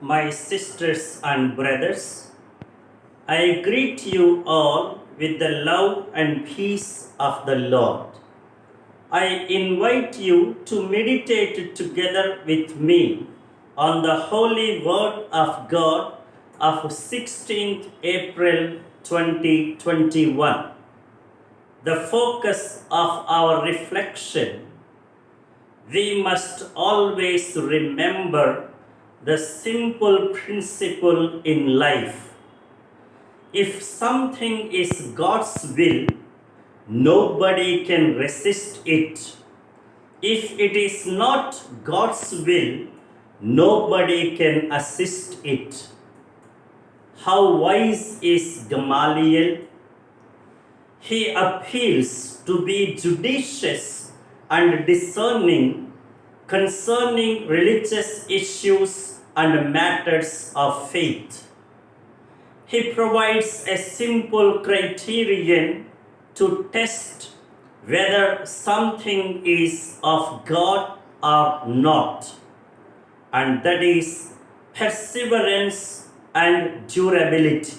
my sisters and brothers. I greet you all with the love and peace of the Lord. I invite you to meditate together with me on the Holy Word of God of 16th April 2021. The focus of our reflection: we must always remember the simple principle in life. If something is God's will, nobody can resist it. If it is not God's will, nobody can assist it. How wise is Gamaliel? He appeals to be judicious and discerning concerning religious issues and matters of faith. He provides a simple criterion to test whether something is of God or not, and that is perseverance and durability.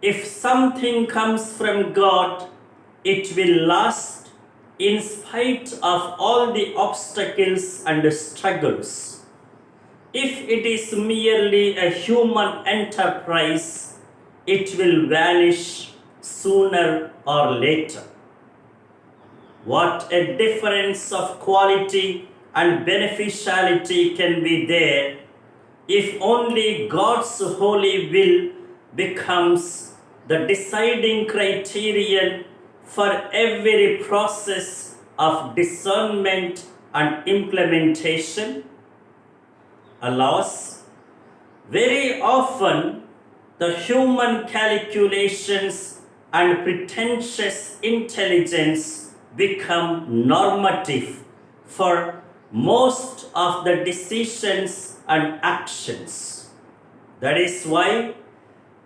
If something comes from God, it will last in spite of all the obstacles and struggles. If it is merely a human enterprise, it will vanish sooner or later. What a difference of quality and beneficiality can be there if only God's holy will becomes the deciding criterion for every process of discernment and implementation. Alas, very often the human calculations and pretentious intelligence become normative for most of the decisions and actions. That is why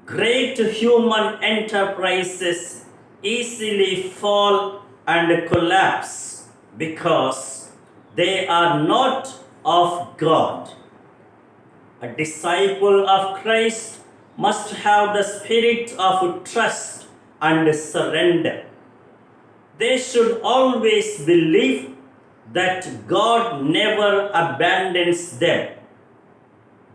great human enterprises easily fall and collapse because they are not of God. A disciple of Christ must have the spirit of trust and surrender. They should always believe that God never abandons them.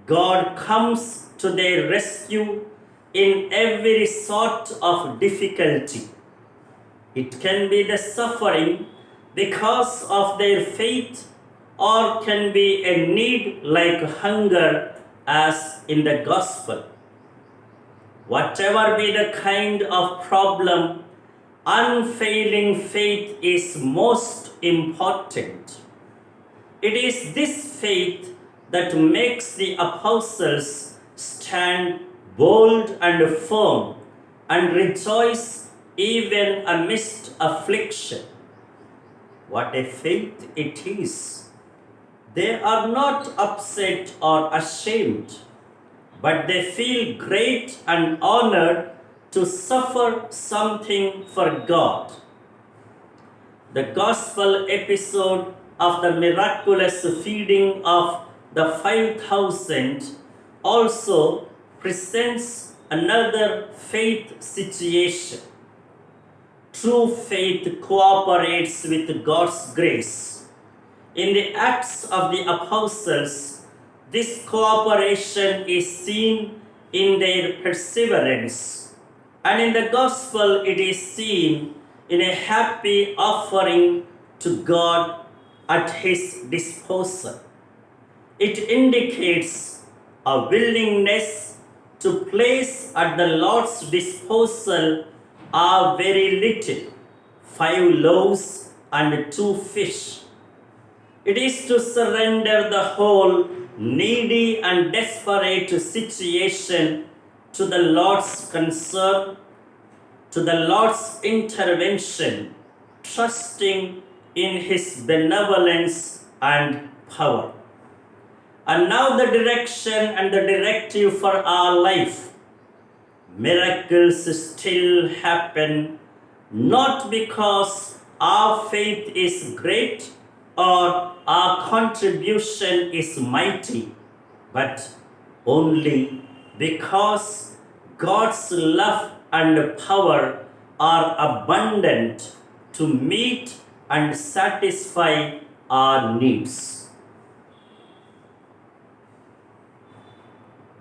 God comes to their rescue in every sort of difficulty. It can be the suffering because of their faith, or can be a need like hunger, as in the gospel. Whatever be the kind of problem, unfailing faith is most important. It is this faith that makes the apostles stand bold and firm and rejoice even amidst affliction. What a faith it is! They are not upset or ashamed, but they feel great and honored to suffer something for God. The gospel episode of the miraculous feeding of the 5,000 also presents another faith situation. True faith cooperates with God's grace. In the Acts of the Apostles, this cooperation is seen in their perseverance, and in the Gospel it is seen in a happy offering to God at His disposal. It indicates a willingness to place at the Lord's disposal a very little, 5 loaves and 2 fish. It is to surrender the whole needy and desperate situation to the Lord's concern, to the Lord's intervention, trusting in His benevolence and power. And now the direction and the directive for our life. Miracles still happen not because our faith is great or our contribution is mighty, but only because God's love and power are abundant to meet and satisfy our needs.